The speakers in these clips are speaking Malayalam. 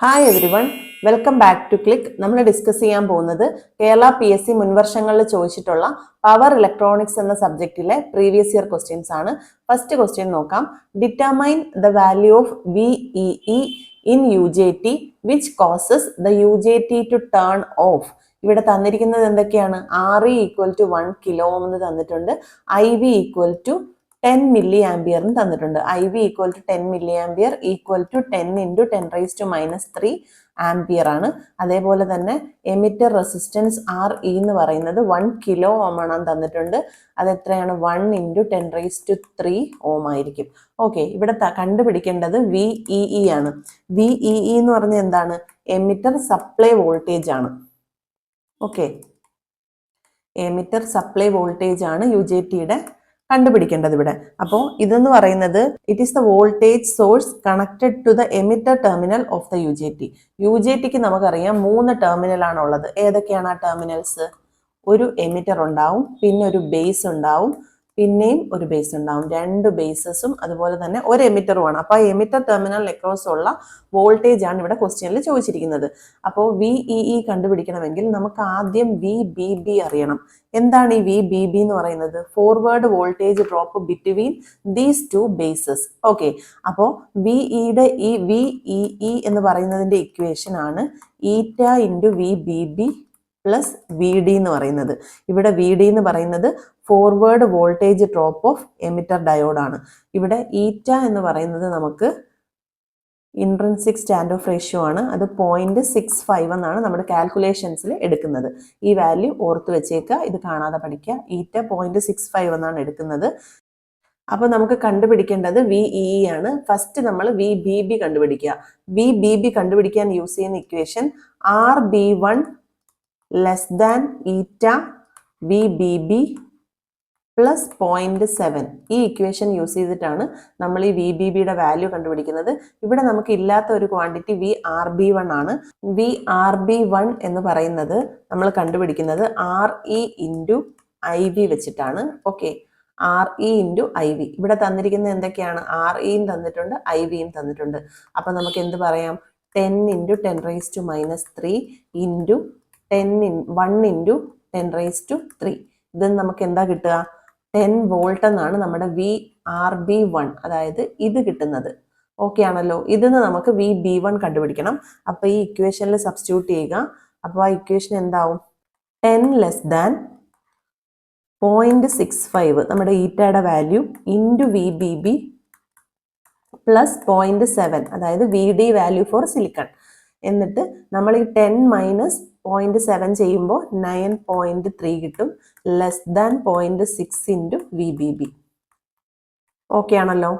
Hi everyone, welcome back to Click. നമ്മൾ ഡിസ്കസ് ചെയ്യാൻ പോകുന്നത് കേരള PSC മുൻവർഷങ്ങളിൽ ചോദിച്ചിട്ടുള്ള പവർ ഇലക്ട്രോണിക്സ് എന്ന സബ്ജക്റ്റിലെ പ്രീവിയസ് ഇയർ ക്വസ്റ്റ്യൻസ് ആണ്. ഫസ്റ്റ് ക്വസ്റ്റ്യൻ നോക്കാം. Determine the value of VEE in UJT which causes the UJT to turn off. ഇവിടെ തന്നിരിക്കുന്നത് എന്തൊക്കെയാണ്? RE equal to 1 kilo ohm എന്ന് തന്നിട്ടുണ്ട്. IV ഈക്വൽ ടു 10 മില്ലി ആംപിയറിന് തന്നിട്ടുണ്ട്. IV equal to 10 milli ampere equal to 10 into 10⁻³ ampere ആണ്. അതേപോലെ തന്നെ എമിറ്റർ റെസിസ്റ്റൻസ് RE എന്ന് പറയുന്നത് 1 കിലോ ഓം ആണ് തന്നിട്ടുണ്ട്. അത് എത്രയാണ്? 1 ഇൻറ്റു 10⁻³ ഓം ആയിരിക്കും. ഓക്കെ, ഇവിടെ കണ്ടുപിടിക്കേണ്ടത് VEE ആണ്. VEE എന്ന് പറഞ്ഞാൽ എന്താണ്? എമിറ്റർ സപ്ലൈ വോൾട്ടേജ് ആണ്. ഓക്കെ, എമിറ്റർ സപ്ലൈ വോൾട്ടേജ് ആണ് UJTയുടെ കണ്ടുപിടിക്കേണ്ടത് ഇവിടെ. അപ്പോൾ ഇതെന്ന് പറയുന്നത് it is the voltage source connected to the emitter terminal of the UJTക്ക് നമുക്കറിയാം 3 ടെർമിനൽ ആണ് ഉള്ളത്. ഏതൊക്കെയാണ് ആ ടെർമിനൽസ്? ഒരു എമിറ്റർ ഉണ്ടാവും, പിന്നെ ഒരു ബേസ് ഉണ്ടാവും, പിന്നെയും ഒരു ബേസ് ഉണ്ടാവും. 2 ബേസസും അതുപോലെ തന്നെ ഒരു എമിറ്ററുമാണ്. അപ്പോൾ ആ എമിറ്റർ ടെർമിനൽ അക്രോസ് ഉള്ള വോൾട്ടേജ് ആണ് ഇവിടെ ക്വസ്റ്റ്യനിൽ ചോദിച്ചിരിക്കുന്നത്. അപ്പോൾ VEE കണ്ടുപിടിക്കണമെങ്കിൽ നമുക്ക് ആദ്യം VBB അറിയണം. എന്താണ് ഈ VBB എന്ന് പറയുന്നത്? Forward voltage drop between these 2 bases. Okay, അപ്പോൾ VEE എന്ന് പറയുന്നതിന്റെ ഇക്വേഷൻ ആണ് ഈറ്റ ഇൻറ്റു VBB പ്ലസ് VD എന്ന് പറയുന്നത്. ഇവിടെ VD എന്ന് പറയുന്നത് forward voltage drop of emitter diode ആണ്. ഇവിടെ ഈറ്റ എന്ന് പറയുന്നത് നമുക്ക് ഇൻട്രിൻസിക് സ്റ്റാൻഡ് ഓഫ് റേഷ്യോ ആണ്. അത് 0.65 എന്നാണ് നമ്മുടെ കാൽക്കുലേഷൻസിൽ എടുക്കുന്നത്. ഈ വാല്യൂ ഓർത്ത് വെച്ചേക്കുക, ഇത് കാണാതെ പഠിക്കുക. ഈറ്റ 0.65 എന്നാണ് എടുക്കുന്നത്. അപ്പോൾ നമുക്ക് കണ്ടുപിടിക്കേണ്ടത് VEE ആണ്. ഫസ്റ്റ് നമ്മൾ VBB കണ്ടുപിടിക്കുക. VBB കണ്ടുപിടിക്കാൻ യൂസ് ചെയ്യുന്ന ഇക്വേഷൻ RB1 ലെസ് ദാൻ ഈറ്റ VBB പ്ലസ് 0.7. ഈ ഇക്വേഷൻ യൂസ് ചെയ്തിട്ടാണ് നമ്മൾ ഈ VBBയുടെ വാല്യൂ കണ്ടുപിടിക്കുന്നത്. ഇവിടെ നമുക്ക് ഇല്ലാത്ത ഒരു ക്വാണ്ടിറ്റി VRB1 ആണ്. VRB1 എന്ന് പറയുന്നത് നമ്മൾ കണ്ടുപിടിക്കുന്നത് RE ഇൻറ്റു IV വെച്ചിട്ടാണ്. Okay, RE into IV. ഇവിടെ തന്നിരിക്കുന്നത് എന്തൊക്കെയാണ്? REയും തന്നിട്ടുണ്ട്, IVയും തന്നിട്ടുണ്ട്. അപ്പം നമുക്ക് എന്ത് പറയാം? 10 ഇൻറ്റു 10⁻³ ഇൻറ്റു 1 ഇൻറ്റു 10⁻³. ഇത് നമുക്ക് എന്താ കിട്ടുക? 10 വോൾട്ട് എന്നാണ് നമ്മുടെ VRB1, അതായത് ഇത് കിട്ടുന്നത്. ഓക്കെ ആണല്ലോ. ഇതിന് നമുക്ക് VB1 കണ്ടുപിടിക്കണം. അപ്പോൾ ഈ ഇക്വേഷനിൽ സബ്സ്റ്റിറ്റ്യൂട്ട് ചെയ്യുക. അപ്പോൾ ആ ഇക്വേഷൻ എന്താവും? 10 ലെസ് ദാൻ 0.65 നമ്മുടെ ഈറ്റയുടെ വാല്യൂ ഇൻറ്റു VBB പ്ലസ് 0.7, അതായത് VD വാല്യൂ ഫോർ സിലിക്കൺ. എന്നിട്ട് നമ്മൾ ഈ 10 മൈനസ് 0.7 ചെയ്യുമ്പോൾ 9.3 കിട്ടും. Less than 0.6 into VBB. Okay ആണല്ലോ.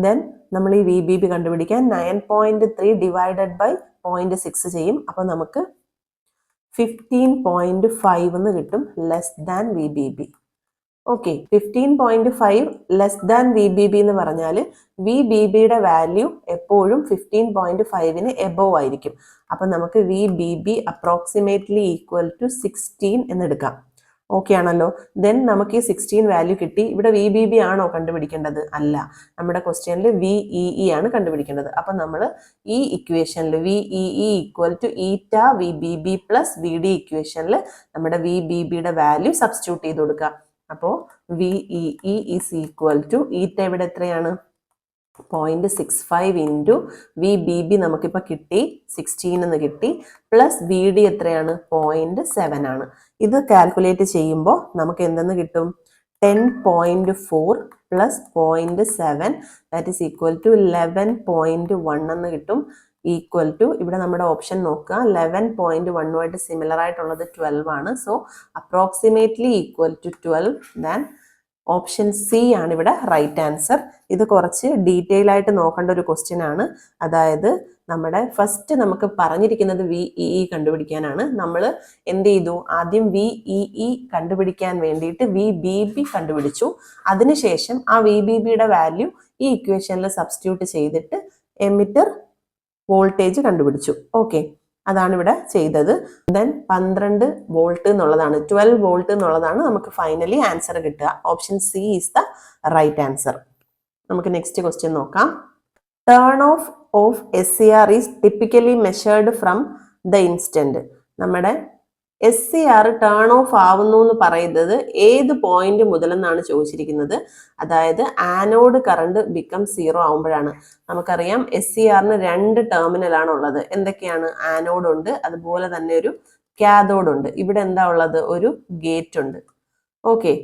ദെൻ നമ്മൾ ഈ VBB കണ്ടുപിടിക്കാൻ 9.3 ഡിവൈഡഡ് ബൈ 0.6 ചെയ്യും. അപ്പോൾ നമുക്ക് 15.5 എന്ന് കിട്ടും. Less than VBB. Okay, 15.5 less than VBB എന്ന് പറഞ്ഞാൽ VBBയുടെ വാല്യൂ എപ്പോഴും 15.5ന് എബോവ് ആയിരിക്കും. അപ്പം നമുക്ക് VBB അപ്രോക്സിമേറ്റ്ലി ഈക്വൽ ടു 16 എന്നെടുക്കാം. ഓക്കെ ആണല്ലോ. ദെൻ നമുക്ക് ഈ 16 വാല്യൂ കിട്ടി. ഇവിടെ VBB ആണോ കണ്ടുപിടിക്കേണ്ടത്? അല്ല, നമ്മുടെ ക്വസ്റ്റ്യനിൽ VEE ആണ് കണ്ടുപിടിക്കേണ്ടത്. അപ്പം നമ്മൾ ഈ ഇക്വേഷനിൽ VEE ഈക്വൽ ടു ഈറ്റ VBB പ്ലസ് VD ഇക്വേഷനിൽ നമ്മുടെ VBBയുടെ വാല്യൂ സബ്സ്റ്റിറ്റ്യൂട്ട് ചെയ്ത് കൊടുക്കുക. അപ്പോൾ VEE ഈസ് ഈക്വൽ ടു ഈറ്റ ഇവിടെ എത്രയാണ്? 0.65 ഇൻറ്റു VBB നമുക്കിപ്പോൾ കിട്ടി 16 എന്ന് കിട്ടി, പ്ലസ് VD എത്രയാണ്? 0.7 ആണ്. ഇത് കാൽക്കുലേറ്റ് ചെയ്യുമ്പോൾ നമുക്ക് എന്തെന്ന് കിട്ടും? 10.4 plus 0.7 that is equal to 11.1 എന്ന് കിട്ടും. ഈക്വൽ ടു ഇവിടെ നമ്മുടെ ഓപ്ഷൻ നോക്കുക, 11.1 സിമിലർ ആയിട്ടുള്ളത് 12 ആണ്. So approximately equal to 12. Than option C ആണ് ഇവിടെ റൈറ്റ് ആൻസർ. ഇത് കുറച്ച് ഡീറ്റെയിൽ ആയിട്ട് നോക്കേണ്ട ഒരു ക്വസ്റ്റ്യൻ ആണ്. അതായത് നമ്മുടെ ഫസ്റ്റ് നമുക്ക് പറഞ്ഞിരിക്കുന്നത് VEE കണ്ടുപിടിക്കാനാണ്. നമ്മൾ എന്ത് ചെയ്തു? ആദ്യം VEE കണ്ടുപിടിക്കാൻ വേണ്ടിയിട്ട് VBB കണ്ടുപിടിച്ചു. അതിനുശേഷം ആ VBBയുടെ വാല്യൂ ഈ ഇക്വേഷനിൽ സബ്സ്റ്റിറ്റ്യൂട്ട് ചെയ്തിട്ട് എമിറ്റർ വോൾട്ടേജ് കണ്ടുപിടിച്ചു. ഓക്കെ, അതാണ് ഇവിടെ ചെയ്തത്. ദെൻ 12 വോൾട്ട് എന്നുള്ളതാണ്, 12 വോൾട്ട് എന്നുള്ളതാണ് നമുക്ക് ഫൈനലി ആൻസർ കിട്ടുക. Option C is the right answer. നമുക്ക് നെക്സ്റ്റ് ക്വസ്റ്റ്യൻ നോക്കാം. Turn off of SCR is typically measured from the instant. നമ്മുടെ SCR ടേൺ ഓഫ് ആവുന്നു എന്ന് പറയുന്നത് ഏത് പോയിന്റ് മുതലെന്നാണ് ചോദിച്ചിരിക്കുന്നത്. അതായത് ആനോഡ് കറണ്ട് ബിക്കം 0 ആവുമ്പോഴാണ്. നമുക്കറിയാം SCRന് 2 ടെർമിനലാണ് ഉള്ളത്. എന്തൊക്കെയാണ്? ആനോഡ് ഉണ്ട്, അതുപോലെ തന്നെ ഒരു കാഥോഡ് ഉണ്ട്. ഇവിടെ എന്താ ഉള്ളത്? ഒരു ഗേറ്റ് ഉണ്ട്. ഓക്കെ,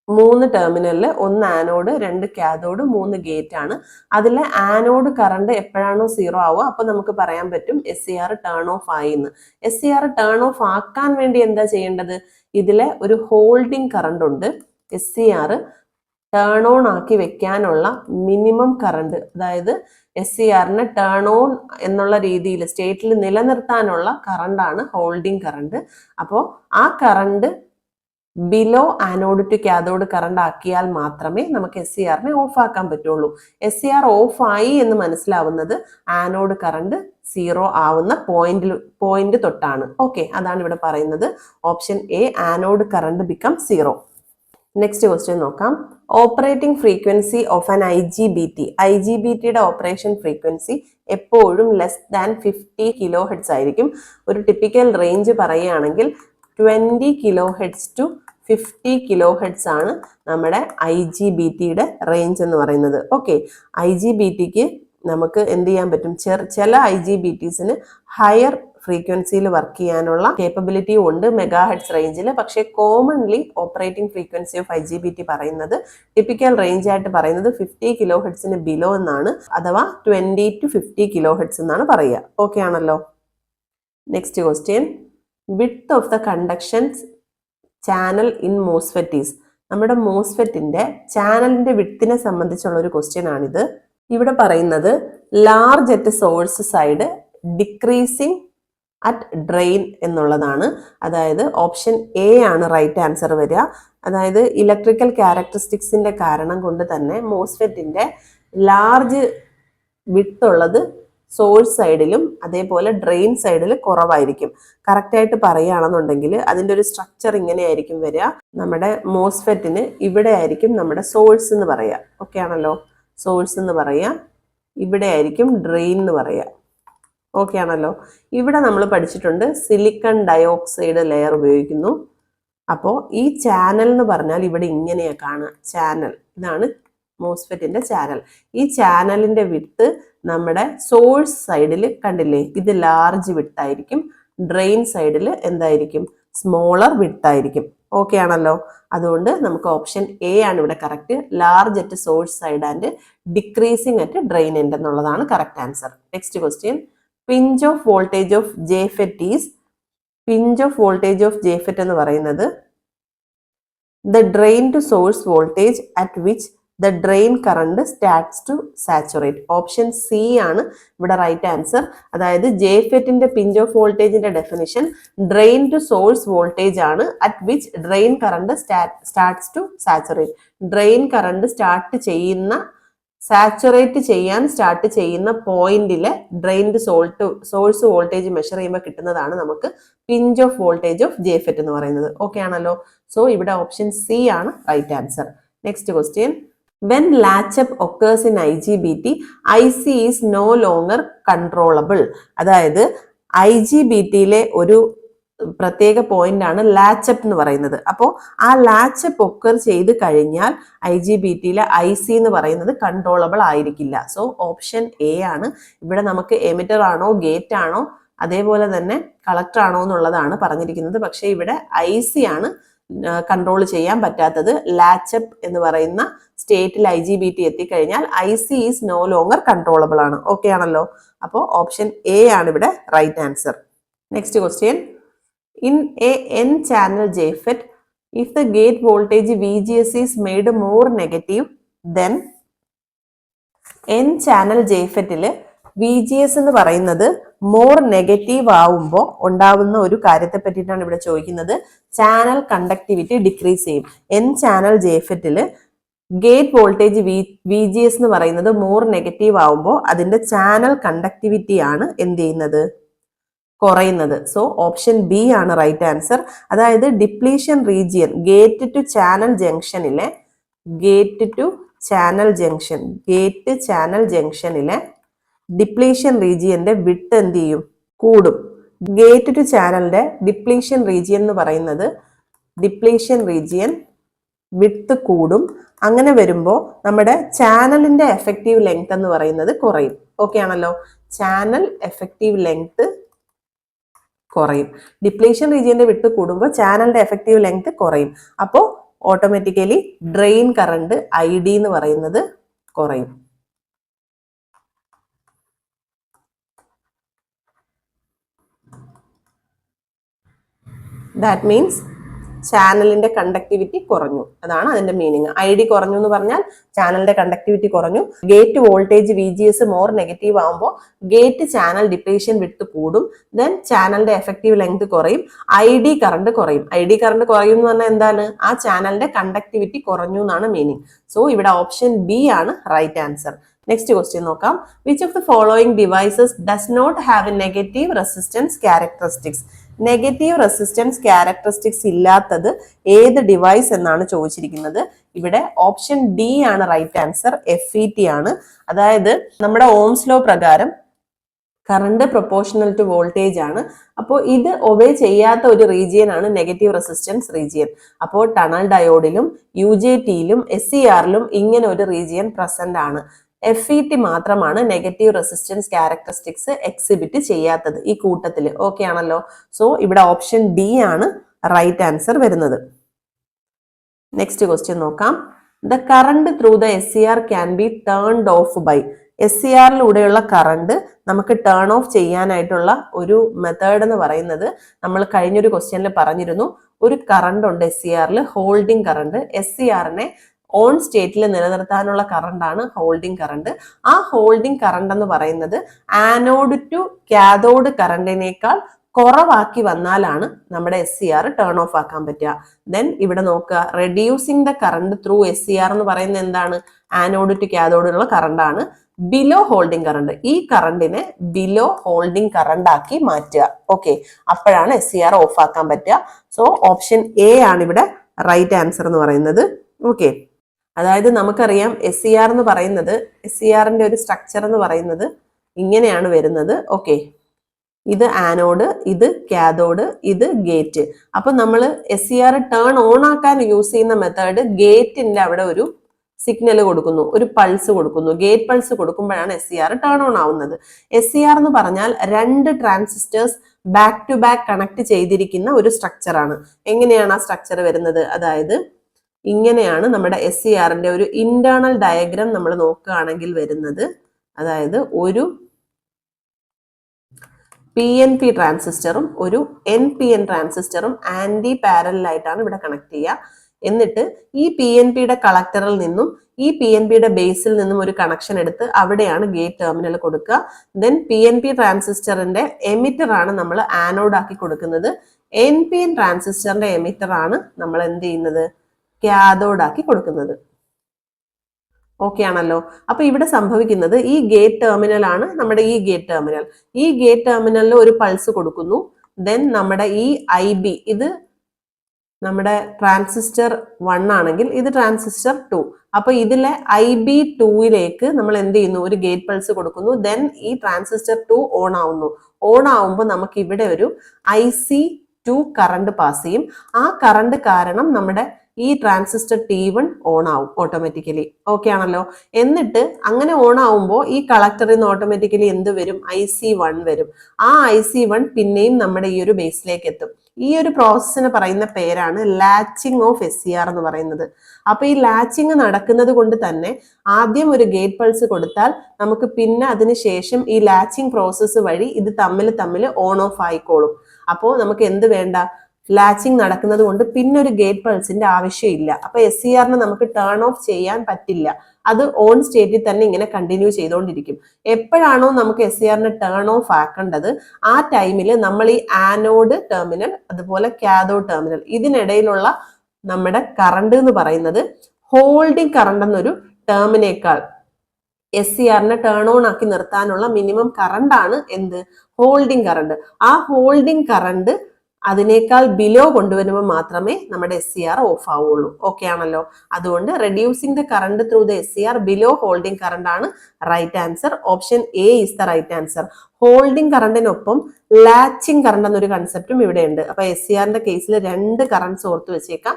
3 ടെർമിനലിൽ 1 ആനോഡ്, 2 കാഥോഡ്, 3 ഗേറ്റ് ആണ്. അതിലെ ആനോഡ് കറണ്ട് എപ്പോഴാണോ 0 ആവുക അപ്പൊ നമുക്ക് പറയാൻ പറ്റും SCR ടേൺ ഓഫ് ആയി എന്ന്. SCR ടേൺ ഓഫ് ആക്കാൻ വേണ്ടി എന്താ ചെയ്യേണ്ടത്? ഇതിലെ ഒരു ഹോൾഡിംഗ് കറണ്ട് ഉണ്ട്. SCR ടേൺ ഓൺ ആക്കി വെക്കാനുള്ള മിനിമം കറണ്ട്, അതായത് SCRനെ ടേൺ ഓൺ എന്നുള്ള രീതിയിൽ സ്റ്റേറ്റിൽ നിലനിർത്താനുള്ള കറണ്ടാണ് ഹോൾഡിംഗ് കറണ്ട്. അപ്പോൾ ആ current below anode to cathode current ആക്കിയാൽ മാത്രമേ നമുക്ക് SCRനെ ഓഫ് ആക്കാൻ പറ്റുള്ളൂ. SCR ഓഫ് ആയി എന്ന് മനസ്സിലാവുന്നത് ആനോഡ് കറണ്ട് 0 ആവുന്ന പോയിന്റ് തൊട്ടാണ്. ഓക്കെ, അതാണ് ഇവിടെ പറയുന്നത്. Option A, anode current become 0. Next question നോക്കാം. Operating frequency of an IGBT. IGBTയുടെ ഓപ്പറേഷൻ ഫ്രീക്വൻസി എപ്പോഴും ലെസ് ദാൻ 50 കിലോ ഹെഡ്സ് ആയിരിക്കും. ഒരു ടിപ്പിക്കൽ റേഞ്ച് പറയുകയാണെങ്കിൽ 20 kilo hertz to 50 kilo hertz ആണ് നമ്മുടെ IGBTയുടെ റേഞ്ച് എന്ന് പറയുന്നത്. ഓക്കെ, IGBTക്ക് നമുക്ക് എന്ത് ചെയ്യാൻ പറ്റും? ചില IGBTസിന് ഹയർ ഫ്രീക്വൻസിയിൽ വർക്ക് ചെയ്യാനുള്ള കേപ്പബിലിറ്റി ഉണ്ട് മെഗാ ഹെഡ്സ് റേഞ്ചിൽ. പക്ഷേ commonly operating frequency of IGBT പറയുന്നത്, ടിപ്പിക്കൽ റേഞ്ച് ആയിട്ട് പറയുന്നത് 50 കിലോ ഹെഡ്സിന് ബിലോ എന്നാണ്, അഥവാ 20 to 50 കിലോ ഹെഡ്സ് എന്നാണ് പറയുക. ഓക്കെ ആണല്ലോ. Next question, width of the conductions channel in MOSFET is. നമ്മുടെ മോസ്ഫെറ്റിന്റെ ചാനലിന്റെ വിഡ്ത്തിനെ സംബന്ധിച്ചുള്ള ഒരു ക്വസ്റ്റ്യൻ ആണിത്. ഇവിടെ പറയുന്നത് large at source side, decreasing at drain എന്നുള്ളതാണ്. അതായത് ഓപ്ഷൻ എ ആണ് റൈറ്റ് ആൻസർ വരിക. അതായത് ഇലക്ട്രിക്കൽ ക്യാരക്ടറിസ്റ്റിക്സിന്റെ കാരണം കൊണ്ട് തന്നെ മോസ്ഫെറ്റിന്റെ ലാർജ് വിഡ്ത്ത് ഉള്ളത് സോഴ്സ് സൈഡിലും അതേപോലെ ഡ്രെയിൻ സൈഡിൽ കുറവായിരിക്കും. കറക്റ്റായിട്ട് പറയുകയാണെന്നുണ്ടെങ്കിൽ അതിൻ്റെ ഒരു സ്ട്രക്ചർ ഇങ്ങനെയായിരിക്കും വരിക. നമ്മുടെ മോസ്ഫെറ്റിന് ഇവിടെ ആയിരിക്കും നമ്മുടെ സോഴ്സ് എന്ന് പറയുക. ഓക്കെ ആണല്ലോ, സോഴ്സ് എന്ന് പറയുക. ഇവിടെ ആയിരിക്കും ഡ്രെയിൻ എന്ന് പറയുക. ഓക്കെ ആണല്ലോ. ഇവിടെ നമ്മൾ പഠിച്ചിട്ടുണ്ട് സിലിക്കൺ ഡയോക്സൈഡ് ലെയർ ഉപയോഗിക്കുന്നു. അപ്പോൾ ഈ ചാനൽ എന്ന് പറഞ്ഞാൽ ഇവിടെ ഇങ്ങനെയാ കാണുക. ചാനൽ, ഇതാണ് മോസ്ഫെറ്റിന്റെ ചാനൽ. ഈ ചാനലിന്റെ വിഡ്ത്ത് നമ്മുടെ സോഴ്സ് സൈഡിൽ കണ്ടില്ലേ, ഇത് ലാർജ് വിഡ്ത്ത് ആയിരിക്കും. ഡ്രെയിൻ സൈഡിൽ എന്തായിരിക്കും? സ്മോളർ വിഡ്ത്ത് ആയിരിക്കും. ഓക്കെ ആണല്ലോ. അതുകൊണ്ട് നമുക്ക് ഓപ്ഷൻ എ ആണ് ഇവിടെ correct. Large at source side and decreasing at drain end എന്നുള്ളതാണ് correct answer. Next question, pinch off voltage of JFET is. Pinch off voltage of JFET എന്ന് പറയുന്നത് the drain to source voltage at which the drain current starts to saturate. Option C ആണ് ഇവിടെ റൈറ്റ് ആൻസർ. അതായത് ജെഫെറ്റിന്റെ പിഞ്ച് ഓഫ് വോൾട്ടേജിന്റെ definition drain to source voltage ആണ് at which drain current starts to saturate. Drain current saturate ചെയ്യാൻ സ്റ്റാർട്ട് ചെയ്യുന്ന പോയിന്റിലെ ഡ്രെയിൻഡ് സോഴ്സ് വോൾട്ടേജ് മെഷർ ചെയ്യുമ്പോൾ കിട്ടുന്നതാണ് നമുക്ക് pinch off voltage of JFET എന്ന് പറയുന്നത്. ഓക്കെ ആണല്ലോ. സോ ഇവിടെ ഓപ്ഷൻ സി ആണ് right answer. Next question, when latch-up occurs in IGBT, IC is no longer controllable. അതായത് IGBTയിലെ ഒരു പ്രത്യേക പോയിന്റ് ആണ് ലാച്ചപ്പ് എന്ന് പറയുന്നത്. അപ്പോൾ ആ ലാച്ചപ്പ് ഒക്കർ ചെയ്ത് കഴിഞ്ഞാൽ IGBTയിലെ IC എന്ന് പറയുന്നത് കൺട്രോളബിൾ ആയിരിക്കില്ല. സോ ഓപ്ഷൻ എ ആണ്. ഇവിടെ നമുക്ക് എമിറ്റർ ആണോ ഗേറ്റ് ആണോ അതേപോലെ തന്നെ കളക്ടർ ആണോ എന്നുള്ളതാണ് പറഞ്ഞിരിക്കുന്നത്. പക്ഷേ ഇവിടെ IC ആണ് കൺട്രോൾ ചെയ്യാൻ പറ്റാത്തത്. ലാച്ചപ്പ് എന്ന് പറയുന്ന സ്റ്റേറ്റിൽ IGBT എത്തിക്കഴിഞ്ഞാൽ IC is no longer controllable ആണ്. ഓക്കെ ആണല്ലോ. അപ്പോൾ ഓപ്ഷൻ എ ആണ് ഇവിടെ right answer. Next question, in a N channel JFET, if the gate voltage VGS is made more negative, then N channel JFETില് VGS എന്ന് പറയുന്നത് മോർ നെഗറ്റീവ് ആവുമ്പോൾ ഉണ്ടാവുന്ന ഒരു കാര്യത്തെ പറ്റിയിട്ടാണ് ഇവിടെ ചോദിക്കുന്നത്. ചാനൽ കണ്ടക്ടിവിറ്റി ഡിക്രീസ് ചെയ്യും. N ചാനൽ JFETില് ഗേറ്റ് വോൾട്ടേജ് VGS എന്ന് പറയുന്നത് മോർ നെഗറ്റീവ് ആവുമ്പോൾ അതിന്റെ ചാനൽ കണ്ടക്ടിവിറ്റി ആണ് എന്ത് ചെയ്യുന്നത്? കുറയുന്നത്. സോ ഓപ്ഷൻ ബി ആണ് റൈറ്റ് ആൻസർ. അതായത് depletion region gate to channel ജംഗ്ഷനിലെ ഡിപ്ലീഷൻ റീജിയന്റെ വിട്ട് എന്ത് ചെയ്യും? കൂടും. ഗേറ്റ് ടു ചാനലിന്റെ ഡിപ്ലീഷൻ റീജിയൻ എന്ന് പറയുന്നത് ഡിപ്ലീഷൻ റീജിയൻ വിട്ട് കൂടും. അങ്ങനെ വരുമ്പോൾ നമ്മുടെ ചാനലിന്റെ എഫക്റ്റീവ് ലെങ്ത് എന്ന് പറയുന്നത് കുറയും. ഓക്കെ ആണല്ലോ? ചാനൽ എഫക്റ്റീവ് ലെങ്ത് കുറയും. ഡിപ്ലീഷൻ റീജിയന്റെ വിട്ട് കൂടുമ്പോൾ ചാനലിന്റെ എഫക്റ്റീവ് ലെങ്ത് കുറയും. അപ്പോൾ ഓട്ടോമാറ്റിക്കലി ഡ്രെയിൻ കറണ്ട് ID എന്ന് പറയുന്നത് കുറയും. ദാറ്റ് മീൻസ് ചാനലിന്റെ കണ്ടക്ടിവിറ്റി കുറഞ്ഞു. അതാണ് അതിന്റെ മീനിങ്. ID കുറഞ്ഞു എന്ന് പറഞ്ഞാൽ ചാനലിന്റെ കണ്ടക്ടിവിറ്റി കുറഞ്ഞു. Gate voltage VGS more negative ആകുമ്പോൾ ഗേറ്റ് ചാനൽ ഡിപ്ലീഷൻ വിട്ട് കൂടും. ദെൻ ചാനലിന്റെ എഫക്റ്റീവ് ലെങ്ത് കുറയും. ID കറണ്ട് കുറയും. ID കറണ്ട് കുറയും എന്ന് പറഞ്ഞാൽ എന്താണ്? ആ ചാനലിന്റെ കണ്ടക്ടിവിറ്റി കുറഞ്ഞു എന്നാണ് മീനിങ്. സോ ഇവിടെ ഓപ്ഷൻ B ആണ് റൈറ്റ് ആൻസർ. നെക്സ്റ്റ് ക്വസ്റ്റ്യൻ നോക്കാം. Which of the following devices does not have a negative resistance characteristics? Negative resistance characteristics ഇല്ലാത്തത് ഏത് ഡിവൈസ് എന്നാണ് ചോദിച്ചിരിക്കുന്നത്. ഇവിടെ ഓപ്ഷൻ D ആണ് റൈറ്റ് ആൻസർ. FET ആണ്. അതായത് നമ്മുടെ ഓംസ് ലോ പ്രകാരം കറണ്ട് പ്രൊപ്പോർഷണൽ ടു വോൾട്ടേജ് ആണ്. അപ്പോൾ ഇത് ഒബേ ചെയ്യാത്ത ഒരു റീജിയൻ ആണ് നെഗറ്റീവ് റെസിസ്റ്റൻസ് റീജിയൻ. അപ്പോൾ ടണൽ ഡയോഡിലും UJT-യിലും SCR-ലും ഇങ്ങനെ ഒരു റീജിയൻ പ്രസന്റ് ആണ്. FET മാത്രമാണ് നെഗറ്റീവ് റെസിസ്റ്റൻസ് ക്യാരക്ടറിസ്റ്റിക്സ് എക്സിബിറ്റ് ചെയ്യാത്തത് ഈ കൂട്ടത്തിൽ. ഓക്കെ ആണല്ലോ? സോ ഇവിടെ ഓപ്ഷൻ D ആണ് റൈറ്റ് ആൻസർ വരുന്നത്. നെക്സ്റ്റ് ക്വസ്റ്റ്യൻ നോക്കാം. The current through the SCR can be turned off by. SCR-ലൂടെയുള്ള കറണ്ട് നമുക്ക് ടേൺ ഓഫ് ചെയ്യാനായിട്ടുള്ള ഒരു മെത്തേഡ് എന്ന് പറയുന്നത് നമ്മൾ കഴിഞ്ഞൊരു ക്വസ്റ്റ്യനിൽ പറഞ്ഞിരുന്നു. ഒരു കറണ്ട് ഉണ്ട് SCR-ൽ, ഹോൾഡിംഗ് കറണ്ട്. SCR-നെ ഓൺ സ്റ്റേറ്റിൽ നിലനിർത്താനുള്ള കറണ്ടാണ് ഹോൾഡിംഗ് കറണ്ട്. ആ ഹോൾഡിംഗ് കറണ്ട് എന്ന് പറയുന്നത് ആനോഡ് ടു കാഥോഡ് കറണ്ടിനേക്കാൾ കുറവാക്കി വന്നാലാണ് നമ്മുടെ SCR ടേൺ ഓഫ് ആക്കാൻ പറ്റുക. ദെൻ ഇവിടെ നോക്കുക, reducing the current through SCR എന്ന് പറയുന്നത് എന്താണ്? ആനോഡ് ടു കാഥോഡിലുള്ള കറണ്ടാണ്. ബിലോ ഹോൾഡിംഗ് കറണ്ട്, ഈ കറണ്ടിനെ ബിലോ ഹോൾഡിംഗ് കറണ്ട് ആക്കി മാറ്റുക. ഓക്കെ, അപ്പോഴാണ് SCR ഓഫ് ആക്കാൻ പറ്റുക. സോ ഓപ്ഷൻ A ആണ് ഇവിടെ റൈറ്റ് ആൻസർ എന്ന് പറയുന്നത്. ഓക്കെ, അതായത് നമുക്കറിയാം SCR എന്ന് പറയുന്നത്, SCR-ന്റെ ഒരു സ്ട്രക്ചർ എന്ന് പറയുന്നത് ഇങ്ങനെയാണ് വരുന്നത്. ഓക്കെ, ഇത് ആനോഡ്, ഇത് കാഥോഡ്, ഇത് ഗേറ്റ്. അപ്പൊ നമ്മൾ SCR ടേൺ ഓൺ ആക്കാൻ യൂസ് ചെയ്യുന്ന മെത്തേഡ് ഗേറ്റിന്റെ അവിടെ ഒരു സിഗ്നൽ കൊടുക്കുന്നു, ഒരു പൾസ് കൊടുക്കുന്നു. ഗേറ്റ് പൾസ് കൊടുക്കുമ്പോഴാണ് SCR ടേൺ ഓൺ ആവുന്നത്. SCR എന്ന് പറഞ്ഞാൽ രണ്ട് transistors back to back connect ചെയ്തിരിക്കുന്ന ഒരു സ്ട്രക്ചർ ആണ്. എങ്ങനെയാണ് ആ സ്ട്രക്ചർ വരുന്നത്? അതായത് ഇങ്ങനെയാണ് നമ്മുടെ SCR-ന്റെ ഒരു ഇന്റേണൽ ഡയഗ്രാം നമ്മൾ നോക്കുകയാണെങ്കിൽ വരുന്നത്. അതായത് ഒരു PNP ട്രാൻസിസ്റ്ററും ഒരു NPN ട്രാൻസിസ്റ്ററും ആന്റി പാരലായിട്ടാണ് ഇവിടെ കണക്ട് ചെയ്യുക. എന്നിട്ട് ഈ PNP-യുടെ കളക്ടറിൽ നിന്നും ഈ PNP-യുടെ ബേസിൽ നിന്നും ഒരു കണക്ഷൻ എടുത്ത് അവിടെയാണ് ഗേറ്റ് ടെർമിനൽ കൊടുക്കുക. ദെൻ PNP ട്രാൻസിസ്റ്ററിന്റെ എമിറ്റർ ആണ് നമ്മൾ ആനോഡ് ആക്കി കൊടുക്കുന്നത്. NPN ട്രാൻസിസ്റ്ററിന്റെ എമിറ്റർ ആണ് നമ്മൾ എന്ത് ചെയ്യുന്നത്? കാഥോഡ് ആക്കി കൊടുക്കുന്നത്. ഓക്കെ ആണല്ലോ? അപ്പൊ ഇവിടെ സംഭവിക്കുന്നത്, ഈ ഗേറ്റ് ടെർമിനൽ ആണ് നമ്മുടെ ഈ ഗേറ്റ് ടെർമിനൽ. ഈ ഗേറ്റ് ടെർമിനലിൽ ഒരു പൾസ് കൊടുക്കുന്നു. ദെൻ നമ്മുടെ ഈ IB, ഇത് നമ്മുടെ ട്രാൻസിസ്റ്റർ 1 ആണെങ്കിൽ ഇത് ട്രാൻസിസ്റ്റർ 2. അപ്പൊ ഇതിലെ IB2-ലേക്ക് നമ്മൾ എന്ത് ചെയ്യുന്നു? ഒരു ഗേറ്റ് പൾസ് കൊടുക്കുന്നു. ദെൻ ഈ ട്രാൻസിസ്റ്റർ 2 ഓൺ ആവുന്നു. ഓൺ ആവുമ്പോൾ നമുക്ക് ഇവിടെ ഒരു IC2 കറണ്ട് പാസ് ചെയ്യും. ആ കറണ്ട് കാരണം നമ്മുടെ ഈ ട്രാൻസിസ്റ്റർ T1 ഓൺ ആവും ഓട്ടോമാറ്റിക്കലി. ഓക്കെ ആണല്ലോ? എന്നിട്ട് അങ്ങനെ ഓൺ ആവുമ്പോൾ ഈ കളക്ടറിൽ നിന്ന് ഓട്ടോമാറ്റിക്കലി എന്ത് വരും? IC1 വരും. ആ IC1 പിന്നെയും നമ്മുടെ ഈ ഒരു ബേസിലേക്ക് എത്തും. ഈ ഒരു പ്രോസസ്സിന് പറയുന്ന പേരാണ് ലാച്ചിങ് ഓഫ് SCR എന്ന് പറയുന്നത്. അപ്പൊ ഈ ലാച്ചിങ് നടക്കുന്നത് കൊണ്ട് തന്നെ ആദ്യം ഒരു ഗേറ്റ് പൾസ് കൊടുത്താൽ നമുക്ക് പിന്നെ അതിനുശേഷം ഈ ലാച്ചിങ് പ്രോസസ്സ് വഴി ഇത് തമ്മിൽ ഓൺ ഓഫ് ആയിക്കോളും. അപ്പോൾ നമുക്ക് എന്ത് വേണ്ട? ലാച്ചിങ് നടക്കുന്നത് കൊണ്ട് പിന്നെ ഒരു ഗേറ്റ് പൾസിന്റെ ആവശ്യമില്ല. അപ്പൊ SCR-നെ നമുക്ക് ടേൺ ഓഫ് ചെയ്യാൻ പറ്റില്ല. അത് ഓൺ സ്റ്റേറ്റിൽ തന്നെ ഇങ്ങനെ കണ്ടിന്യൂ ചെയ്തുകൊണ്ടിരിക്കും. എപ്പോഴാണോ നമുക്ക് SCR-നെ ടേൺ ഓഫ് ആക്കേണ്ടത്, ആ ടൈമിൽ നമ്മൾ ഈ ആനോഡ് ടെർമിനൽ അതുപോലെ കാഥോഡ് ടെർമിനൽ ഇതിനിടയിലുള്ള നമ്മുടെ കറണ്ട് എന്ന് പറയുന്നത് ഹോൾഡിംഗ് കറണ്ട് എന്നൊരു ടേമിനേക്കാൾ SCR-നെ ടേൺ ഓൺ ആക്കി നിർത്താനുള്ള മിനിമം കറണ്ട് ആണ് എന്ത്? Holding current. ആ ഹോൾഡിംഗ് കറണ്ട് അതിനേക്കാൾ ബിലോ കൊണ്ടുവരുമ്പോൾ മാത്രമേ നമ്മുടെ SCR ഓഫ് ആവുള്ളൂ. ഓക്കെ ആണല്ലോ. അതുകൊണ്ട് reducing the current through the SCR below holding current ആണ് right answer. Option A is the right answer. Holding കറണ്ടിനൊപ്പം ലാച്ചിങ് കറണ്ട് എന്നൊരു കൺസെപ്റ്റും ഇവിടെ ഉണ്ട്. അപ്പൊ SCRന്റെ കേസിൽ രണ്ട് കറണ്ട്സ് ഓർത്ത് വെച്ചേക്കാം,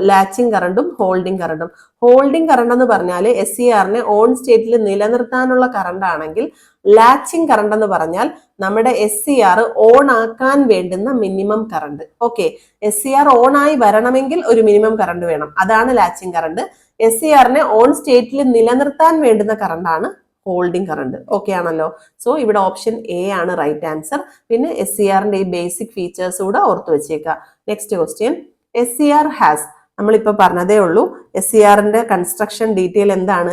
ലാച്ചിങ് കറണ്ടും ഹോൾഡിംഗ് കറണ്ടും. ഹോൾഡിംഗ് കറണ്ട് എന്ന് പറഞ്ഞാൽ SCRനെ ഓൺ സ്റ്റേറ്റിൽ നിലനിർത്താനുള്ള കറണ്ട് ആണെങ്കിൽ, ലാച്ചിങ് കറണ്ട് എന്ന് പറഞ്ഞാൽ നമ്മുടെ SCR ഓൺ ആക്കാൻ വേണ്ടുന്ന minimum current. Okay, SCR on ആയി വരണമെങ്കിൽ ഒരു മിനിമം കറണ്ട് വേണം, അതാണ് ലാച്ചിങ് കറണ്ട്. SCRനെ ഓൺ സ്റ്റേറ്റിൽ നിലനിർത്താൻ വേണ്ടുന്ന കറണ്ട് ആണ് ഹോൾഡിംഗ് കറണ്ട്. ഓക്കെ ആണല്ലോ. സോ ഇവിടെ ഓപ്ഷൻ എ ആണ് റൈറ്റ് ആൻസർ. പിന്നെ SCRന്റെ ഈ ബേസിക് ഫീച്ചേഴ്സ് കൂടെ ഓർത്ത് വെച്ചേക്കുക. നെക്സ്റ്റ് ക്വസ്റ്റ്യൻ, SCR ഹാസ്, നമ്മളിപ്പോ പറഞ്ഞതേ ഉള്ളൂ, SCRന്റെ കൺസ്ട്രക്ഷൻ ഡീറ്റെയിൽ എന്താണ്?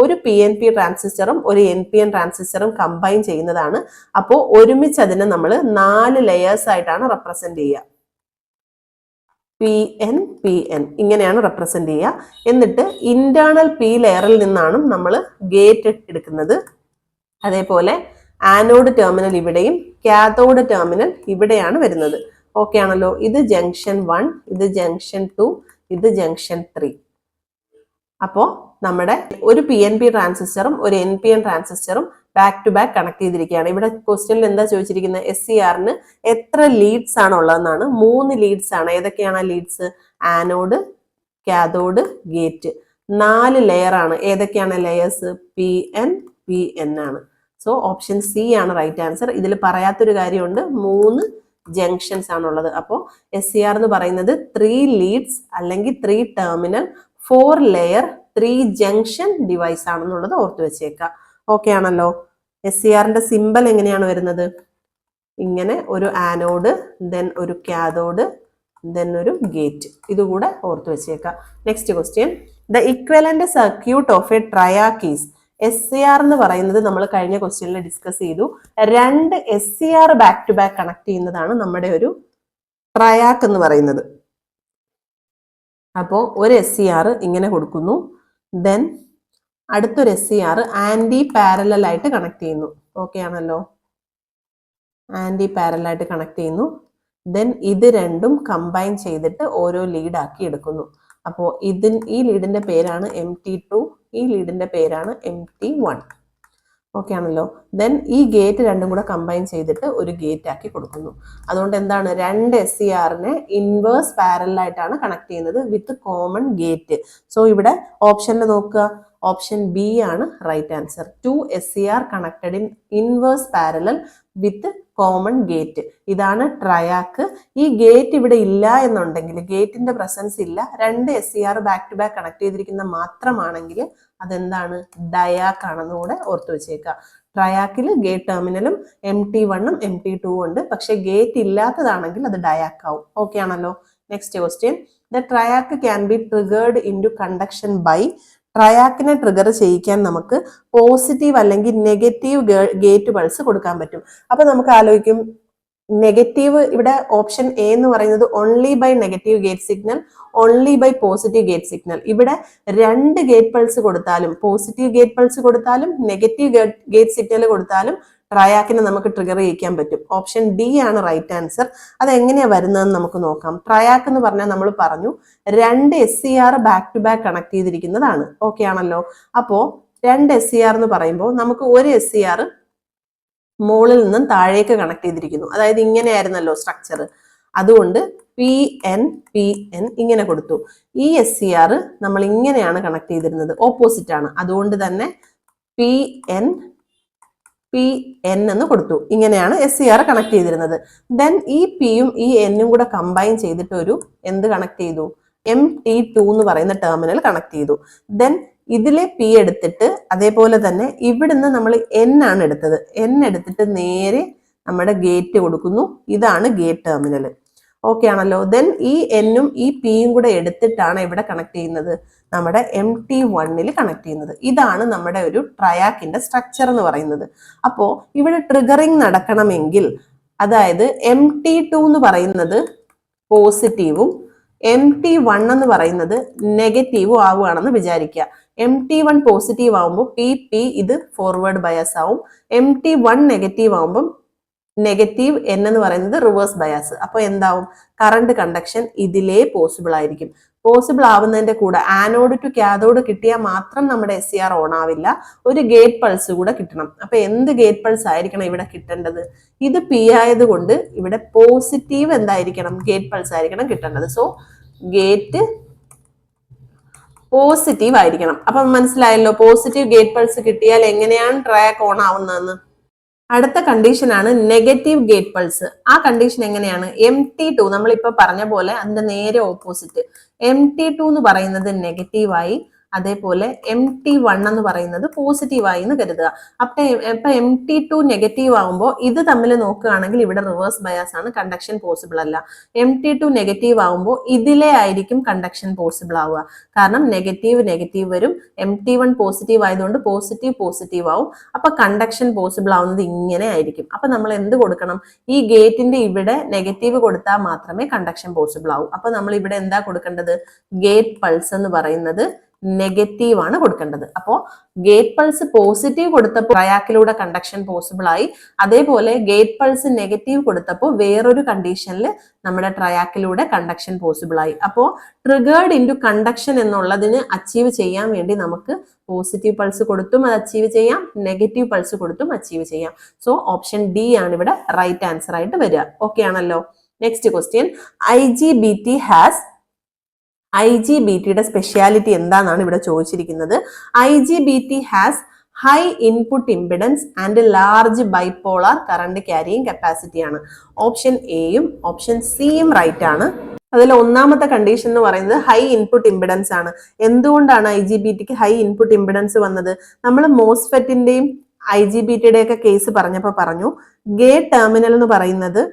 ഒരു PNP ട്രാൻസിസ്റ്ററും ഒരു NPN ട്രാൻസിസ്റ്ററും കമ്പൈൻ ചെയ്യുന്നതാണ്. അപ്പോൾ ഒരുമിച്ച് അതിനെ നമ്മൾ 4 ലെയേഴ്സ് ആയിട്ടാണ് റെപ്രസെന്റ് ചെയ്യുക. PN ഇങ്ങനെയാണ് റെപ്രസെന്റ് ചെയ്യുക. എന്നിട്ട് ഇന്റേണൽ P ലെയറിൽ നിന്നാണ് നമ്മൾ ഗേറ്റ് എടുക്കുന്നത്. അതേപോലെ ആനോഡ് ടെർമിനൽ ഇവിടെയും കാഥോഡ് ടെർമിനൽ ഇവിടെയാണ് വരുന്നത്. ഓക്കെ ആണല്ലോ. ഇത് ജംഗ്ഷൻ 1, ഇത് ജംഗ്ഷൻ 2, ഇത് ജംഗ്ഷൻ 3. അപ്പോ നമ്മുടെ ഒരു PNP ട്രാൻസിസ്റ്ററും ഒരു NPN ട്രാൻസിസ്റ്ററും ബാക്ക് ടു ബാക്ക് കണക്ട് ചെയ്തിരിക്കുകയാണ്. ഇവിടെ ക്വസ്റ്റ്യനിൽ എന്താ ചോദിച്ചിരിക്കുന്നത്? SCRന് എത്ര ലീഡ്സ് ആണ് ഉള്ളതെന്നാണ്. 3 ലീഡ്സ് ആണ്. ഏതൊക്കെയാണ് leads? Anode, cathode, gate. 4 layer ആണ്. ഏതൊക്കെയാണ് ലെയേഴ്സ്? PN ആണ്. സോ ഓപ്ഷൻ സി ആണ് റൈറ്റ് ആൻസർ. ഇതിൽ പറയാത്തൊരു കാര്യമുണ്ട്, 3 ജംഗ്ഷൻസ് ആണുള്ളത്. അപ്പോൾ SCR എന്ന് പറയുന്നത് 3 ലീഡ്സ് അല്ലെങ്കിൽ 3 ടെർമിനൽ 4 ലെയർ 3 ജംഗ്ഷൻ ഡിവൈസ് ആണെന്നുള്ളത് ഓർത്ത് വെച്ചേക്കുക. ഓക്കെ ആണല്ലോ. SCRന്റെ സിമ്പൽ എങ്ങനെയാണ് വരുന്നത്? ഇങ്ങനെ ഒരു ആനോഡ്, ദെൻ ഒരു കാഥോഡ്, ദെൻ ഒരു ഗേറ്റ്. ഇതുകൂടെ ഓർത്ത് വെച്ചേക്കുക. Next question, the equivalent circuit of A TRIAC is. SCR എന്ന് പറയുന്നത് നമ്മൾ കഴിഞ്ഞ ക്വസ്റ്റ്യനിൽ ഡിസ്കസ് ചെയ്തു. 2 SCR back to back connect ചെയ്യുന്നതാണ് നമ്മുടെ ഒരു ട്രയാക്ക് എന്ന് പറയുന്നത്. അപ്പോൾ ഒരു SCR ഇങ്ങനെ കൊടുക്കുന്നു, ദെൻ അടുത്തൊരു SCR ആന്റി പാരലൽ ആയിട്ട് കണക്ട് ചെയ്യുന്നു. ഓക്കെ ആണല്ലോ. ആന്റി പാരലൽ ആയിട്ട് കണക്ട് ചെയ്യുന്നു. ദെൻ ഇത് രണ്ടും കമ്പൈൻ ചെയ്തിട്ട് ഓരോ ലീഡ് ആക്കി എടുക്കുന്നു. അപ്പോൾ ഈ ലീഡിന്റെ പേരാണ് MT2, ഈ ലീഡിന്റെ പേരാണ് MT1. ഓക്കെ ആണല്ലോ. ദെൻ ഈ ഗേറ്റ് രണ്ടും കൂടെ കമ്പൈൻ ചെയ്തിട്ട് ഒരു ഗേറ്റ് ആക്കി കൊടുക്കുന്നു. അതുകൊണ്ട് എന്താണ്? 2 SCRനെ ഇൻവേഴ്സ് പാരലൽ ആയിട്ടാണ് കണക്ട് ചെയ്യുന്നത് വിത്ത് കോമൺ ഗേറ്റ്. സോ ഇവിടെ ഓപ്ഷനിൽ നോക്കുക, ഓപ്ഷൻ ബി ആണ് right answer. 2 SCR connected in inverse parallel with common gate. ഇതാണ് ട്രയാക്ക്. ഈ ഗേറ്റ് ഇവിടെ ഇല്ല എന്നുണ്ടെങ്കിൽ, ഗേറ്റിന്റെ പ്രസൻസ് ഇല്ല, 2 SCR back to back connect ചെയ്തിരിക്കുന്ന മാത്രമാണെങ്കിൽ അതെന്താണ്? ഡയാക്ക് ആണെന്ന് കൂടെ ഓർത്ത് വെച്ചേക്കുക. ട്രയാക്കിൽ ഗേറ്റ് ടെർമിനലും MT1ഉം MT2ഉം ഉണ്ട്. പക്ഷെ ഗേറ്റ് ഇല്ലാത്തതാണെങ്കിൽ അത് ഡയാക്ക് ആവും. ഓക്കെ ആണല്ലോ. Next question, the triac can be triggered into conduction by. ട്രയാക്കിനെ ട്രിഗർ ചെയ്യിക്കാൻ നമുക്ക് പോസിറ്റീവ് അല്ലെങ്കിൽ നെഗറ്റീവ് ഗേറ്റ് പൾസ് കൊടുക്കാൻ പറ്റും. അപ്പൊ നമുക്ക് ആലോചിക്കും, നെഗറ്റീവ്, ഇവിടെ ഓപ്ഷൻ എ എന്ന് പറയുന്നത് only by negative gate signal, only by positive gate signal. ഇവിടെ 2 ഗേറ്റ് പൾസ് കൊടുത്താലും, പോസിറ്റീവ് ഗേറ്റ് പൾസ് കൊടുത്താലും നെഗറ്റീവ് ഗേറ്റ് സിഗ്നൽ കൊടുത്താലും ട്രയാക്കിനെ നമുക്ക് ട്രിഗർ ചെയ്യിക്കാൻ പറ്റും. ഓപ്ഷൻ ഡി ആണ് റൈറ്റ് ആൻസർ. അത് എങ്ങനെയാ വരുന്നതെന്ന് നമുക്ക് നോക്കാം. ട്രയാക്ക് എന്ന് പറഞ്ഞാൽ നമ്മൾ പറഞ്ഞു 2 SCR back to back connect ചെയ്തിരിക്കുന്നതാണ്. ഓക്കെ ആണല്ലോ. അപ്പോ 2 SCR എന്ന് പറയുമ്പോൾ നമുക്ക് ഒരു SCR മുകളിൽ നിന്നും താഴേക്ക് കണക്ട് ചെയ്തിരിക്കുന്നു. അതായത് ഇങ്ങനെയായിരുന്നല്ലോ സ്ട്രക്ചർ. അതുകൊണ്ട് PN ഇങ്ങനെ കൊടുത്തു. ഈ SCR നമ്മൾ ഇങ്ങനെയാണ് കണക്ട് ചെയ്തിരുന്നത്, ഓപ്പോസിറ്റ് ആണ്. അതുകൊണ്ട് തന്നെ PN എന്ന് കൊടുത്തു. ഇങ്ങനെയാണ് SCR കണക്ട് ചെയ്തിരുന്നത്. ദെൻ ഈ Pയും ഈ Nഉം കൂടെ കമ്പൈൻ ചെയ്തിട്ട് ഒരു എന്ത് കണക്ട് ചെയ്തു? MT2 എന്ന് പറയുന്ന ടെർമിനൽ കണക്ട് ചെയ്തു. ദെൻ ഇതിലെ P എടുത്തിട്ട് അതേപോലെ തന്നെ ഇവിടുന്ന് നമ്മൾ N ആണ് എടുത്തത്. N എടുത്തിട്ട് നേരെ നമ്മുടെ ഗേറ്റ് കൊടുക്കുന്നു. ഇതാണ് ഗേറ്റ് ടെർമിനൽ. ഓക്കെ ആണല്ലോ. ദെൻ ഈ Nഉം ഈ Pയും കൂടെ എടുത്തിട്ടാണ് ഇവിടെ കണക്ട് ചെയ്യുന്നത്, നമ്മുടെ MT1ൽ കണക്ട് ചെയ്യുന്നത്. ഇതാണ് നമ്മുടെ ഒരു ട്രയാക്കിന്റെ സ്ട്രക്ചർ എന്ന് പറയുന്നത്. അപ്പോൾ ഇവിടെ ട്രിഗറിങ് നടക്കണമെങ്കിൽ, അതായത് MT2 എന്ന് പറയുന്നത് പോസിറ്റീവും MT1 എന്ന് പറയുന്നത് നെഗറ്റീവും ആവുകയാണെന്ന് വിചാരിക്കുക. MT1 പോസിറ്റീവ് ആവുമ്പോൾ PP ഇത് ഫോർവേഡ് ബയസ് ആവും. MT1 നെഗറ്റീവ് ആവുമ്പം നെഗറ്റീവ് N എന്ന് പറയുന്നത് റിവേഴ്സ് ബയാസ്. അപ്പൊ എന്താവും? കറണ്ട് കണ്ടക്ഷൻ ഇതിലേ പോസിബിൾ ആയിരിക്കും. പോസിബിൾ ആവുന്നതിന്റെ കൂടെ ആനോഡ് ടു കാഥോഡ് കിട്ടിയാൽ മാത്രം നമ്മുടെ SCR ഓൺ ആവില്ല, ഒരു ഗേറ്റ് പൾസ് കൂടെ കിട്ടണം. അപ്പൊ എന്ത് ഗേറ്റ് പൾസ് ആയിരിക്കണം ഇവിടെ കിട്ടേണ്ടത്? ഇത് P ആയതുകൊണ്ട് ഇവിടെ പോസിറ്റീവ് എന്തായിരിക്കണം? ഗേറ്റ് പൾസ് ആയിരിക്കണം കിട്ടേണ്ടത്. സോ ഗേറ്റ് പോസിറ്റീവ് ആയിരിക്കണം. അപ്പൊ മനസ്സിലായല്ലോ, പോസിറ്റീവ് ഗേറ്റ് പൾസ് കിട്ടിയാൽ എങ്ങനെയാണ് ട്രാക്ക് ഓൺ ആവുന്നതെന്ന്. അടുത്ത കണ്ടീഷൻ ആണ് നെഗറ്റീവ് ഗേറ്റ് പൾസ്. ആ കണ്ടീഷൻ എങ്ങനെയാണ്? MT2 നമ്മളിപ്പോ പറഞ്ഞ പോലെ അതിന്റെ നേരെ ഓപ്പോസിറ്റ്. MT2 എന്ന് പറയുന്നത് നെഗറ്റീവായി, അതേപോലെ MT1 എന്ന് പറയുന്നത് പോസിറ്റീവായി എന്ന് കരുതുക. അപ്പൊ MT2 നെഗറ്റീവ് ആകുമ്പോൾ ഇത് തമ്മിൽ നോക്കുകയാണെങ്കിൽ ഇവിടെ റിവേഴ്സ് ബയാസ് ആണ്, കണ്ടക്ഷൻ പോസിബിൾ അല്ല. MT2 നെഗറ്റീവ് ആകുമ്പോൾ ഇതിലെ ആയിരിക്കും കണ്ടക്ഷൻ പോസിബിൾ ആവുക. കാരണം നെഗറ്റീവ് വരും, MT1 പോസിറ്റീവ് ആയതുകൊണ്ട് പോസിറ്റീവ് ആവും. അപ്പൊ കണ്ടക്ഷൻ പോസിബിൾ ആവുന്നത് ഇങ്ങനെ ആയിരിക്കും. അപ്പൊ നമ്മൾ എന്ത് കൊടുക്കണം? ഈ ഗേറ്റിന്റെ ഇവിടെ നെഗറ്റീവ് കൊടുത്താൽ മാത്രമേ കണ്ടക്ഷൻ പോസിബിൾ ആവൂ. അപ്പൊ നമ്മൾ ഇവിടെ എന്താ കൊടുക്കേണ്ടത്? ഗേറ്റ് പൾസ് എന്ന് പറയുന്നത് നെഗറ്റീവ് ആണ് കൊടുക്കേണ്ടത്. അപ്പോ ഗേറ്റ് പൾസ് പോസിറ്റീവ് കൊടുത്തപ്പോൾ ട്രയാക്കിലൂടെ കണ്ടക്ഷൻ പോസിബിൾ ആയി, അതേപോലെ ഗേറ്റ് പൾസ് നെഗറ്റീവ് കൊടുത്തപ്പോൾ വേറൊരു കണ്ടീഷനിൽ നമ്മുടെ ട്രയാക്കിലൂടെ കണ്ടക്ഷൻ പോസിബിൾ ആയി. അപ്പോൾ ട്രിഗേർഡ് ഇൻറ്റു കണ്ടക്ഷൻ എന്നുള്ളതിന് അച്ചീവ് ചെയ്യാൻ വേണ്ടി നമുക്ക് പോസിറ്റീവ് പൾസ് കൊടുത്തും അത് അച്ചീവ് ചെയ്യാം, നെഗറ്റീവ് പൾസ് കൊടുത്തും അച്ചീവ് ചെയ്യാം. സോ ഓപ്ഷൻ ഡി ആണ് ഇവിടെ റൈറ്റ് ആൻസർ ആയിട്ട് വരിക. ഓക്കെ ആണല്ലോ. നെക്സ്റ്റ് ക്വസ്റ്റ്യൻ, IGBTയുടെ സ്പെഷ്യാലിറ്റി എന്താണെന്നാണ് ഇവിടെ ചോദിച്ചിരിക്കുന്നത്. IGBT has high input impedance and large bipolar current carrying capacity ആണ്. ഓപ്ഷൻ എയും ഓപ്ഷൻ സിയും റൈറ്റ് ആണ്. അതിൽ ഒന്നാമത്തെ കണ്ടീഷൻ എന്ന് പറയുന്നത് ഹൈ ഇൻപുട്ട് ഇംപിഡൻസ് ആണ്. എന്തുകൊണ്ടാണ് IGBTക്ക് ഹൈ ഇൻപുട്ട് ഇംപിഡൻസ് വന്നത്? നമ്മൾ മോസ്ഫെറ്റിന്റെയും IGBTയുടെ ഒക്കെ കേസ് പറഞ്ഞപ്പോൾ പറഞ്ഞു, ഗേറ്റ് ടെർമിനൽ എന്ന് പറയുന്നത്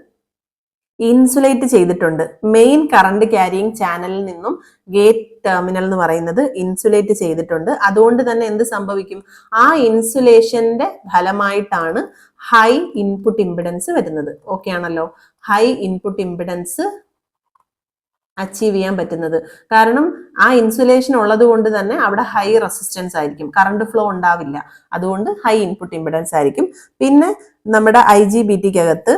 ഇൻസുലേറ്റ് ചെയ്തിട്ടുണ്ട്. മെയിൻ കറണ്ട് ക്യാരിയിങ് ചാനലിൽ നിന്നും ഗേറ്റ് ടെർമിനൽ എന്ന് പറയുന്നത് ഇൻസുലേറ്റ് ചെയ്തിട്ടുണ്ട്. അതുകൊണ്ട് തന്നെ എന്ത് സംഭവിക്കും? ആ ഇൻസുലേഷന്റെ ഫലമായിട്ടാണ് ഹൈ ഇൻപുട്ട് ഇംപിഡൻസ് വരുന്നത്. ഓക്കെ ആണല്ലോ. ഹൈ ഇൻപുട്ട് ഇംപിഡൻസ് അച്ചീവ് ചെയ്യാൻ പറ്റുന്നത് കാരണം ആ ഇൻസുലേഷൻ ഉള്ളത് കൊണ്ട് തന്നെ അവിടെ ഹൈ റെസിസ്റ്റൻസ് ആയിരിക്കും, കറണ്ട് ഫ്ലോ ഉണ്ടാവില്ല. അതുകൊണ്ട് ഹൈ ഇൻപുട്ട് ഇംപിഡൻസ് ആയിരിക്കും. പിന്നെ നമ്മുടെ IGBTക്കകത്ത്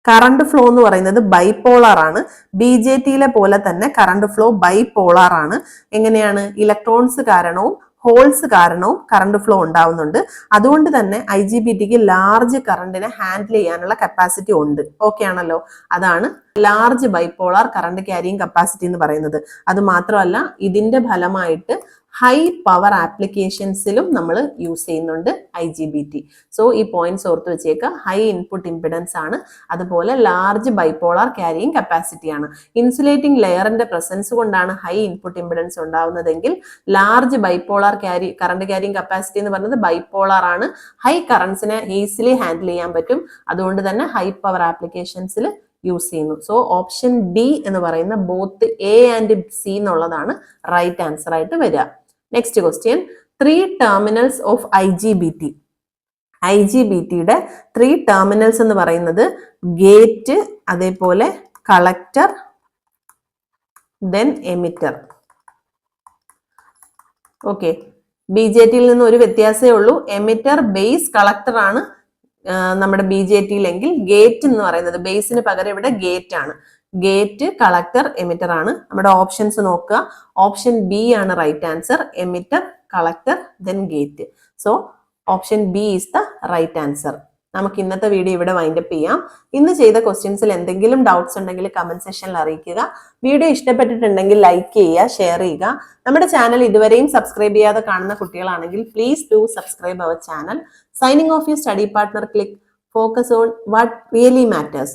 കറണ്ട് ഫ്ലോ എന്ന് പറയുന്നത് ബൈപോളാർ ആണ്. BJTയിലെ പോലെ തന്നെ കറണ്ട് ഫ്ലോ ബൈപോളാർ ആണ്. എങ്ങനെയാണ്? ഇലക്ട്രോൺസ് കാരണവും ഹോൾസ് കാരണവും കറണ്ട് ഫ്ലോ ഉണ്ടാവുന്നുണ്ട്. അതുകൊണ്ട് തന്നെ IGBTക്ക് ലാർജ് കറണ്ടിനെ ഹാൻഡിൽ ചെയ്യാനുള്ള കപ്പാസിറ്റി ഉണ്ട്. ഓക്കെ ആണല്ലോ. അതാണ് large bipolar current carrying capacity എന്ന് പറയുന്നത്. അത് മാത്രമല്ല, ഇതിന്റെ ഫലമായിട്ട് ഹൈ പവർ ആപ്ലിക്കേഷൻസിലും നമ്മൾ യൂസ് ചെയ്യുന്നുണ്ട് IGBT. സോ ഈ പോയിന്റ്സ് ഓർത്ത് വെച്ചേക്കുക. ഹൈ ഇൻപുട്ട് ഇംപിഡൻസ് ആണ്, അതുപോലെ ലാർജ് ബൈപോളാർ ക്യാരിയിങ് കപ്പാസിറ്റി ആണ്. ഇൻസുലേറ്റിംഗ് ലെയറിന്റെ പ്രസൻസ് കൊണ്ടാണ് ഹൈ ഇൻപുട്ട് ഇംപിഡൻസ് ഉണ്ടാവുന്നതെങ്കിൽ large bipolar current carrying capacity എന്ന് പറയുന്നത് ബൈപോളാർ ആണ്. ഹൈ കറണ്ട്സിനെ ഈസിലി ഹാൻഡിൽ ചെയ്യാൻ പറ്റും. അതുകൊണ്ട് തന്നെ ഹൈ പവർ ആപ്ലിക്കേഷൻസിൽ യൂസ് ചെയ്യുന്നു. സോ ഓപ്ഷൻ ഡി എന്ന് പറയുന്ന ബോത്ത് A ആൻഡ് C എന്നുള്ളതാണ് റൈറ്റ് ആൻസർ ആയിട്ട് വരിക. നെക്സ്റ്റ് ക്വസ്റ്റ്യൻ, 3 ടെർമിനൽസ് ഓഫ് IGBTയുടെ 3 ടെർമിനൽസ് എന്ന് പറയുന്നത് ഗേറ്റ്, അതേപോലെ കളക്ടർ, ദെൻ എമിറ്റർ. ഓക്കെ, BJTയിൽ നിന്ന് ഒരു വ്യത്യാസമേ ഉള്ളൂ. എമിറ്റർ ബേസ് കളക്ടർ ആണ് നമ്മുടെ BJTയിലെങ്കിൽ ഗേറ്റ് എന്ന് പറയുന്നത് ബേസിന് പകരം ഇവിടെ ഗേറ്റ് ആണ്. ഗേറ്റ്, കളക്ടർ, എമിറ്റർ ആണ്. നമ്മുടെ ഓപ്ഷൻസ് നോക്കുക. ഓപ്ഷൻ ബി ആണ് right answer. Emitter, collector, then gate. So option B is the right answer. നമുക്ക് ഇന്നത്തെ വീഡിയോ ഇവിടെ വൈൻഡപ്പ് ചെയ്യാം. ഇന്ന് ചെയ്ത ക്വസ്റ്റ്യൻസിൽ എന്തെങ്കിലും ഡൗട്ട്സ് ഉണ്ടെങ്കിൽ കമന്റ് സെക്ഷനിൽ അറിയിക്കുക. വീഡിയോ ഇഷ്ടപ്പെട്ടിട്ടുണ്ടെങ്കിൽ ലൈക്ക് ചെയ്യുക, ഷെയർ ചെയ്യുക. നമ്മുടെ ചാനൽ ഇതുവരെയും സബ്സ്ക്രൈബ് ചെയ്യാതെ കാണുന്ന കുട്ടികളാണെങ്കിൽ please do subscribe our channel. Signing off your study partner, click. Focus on what really matters.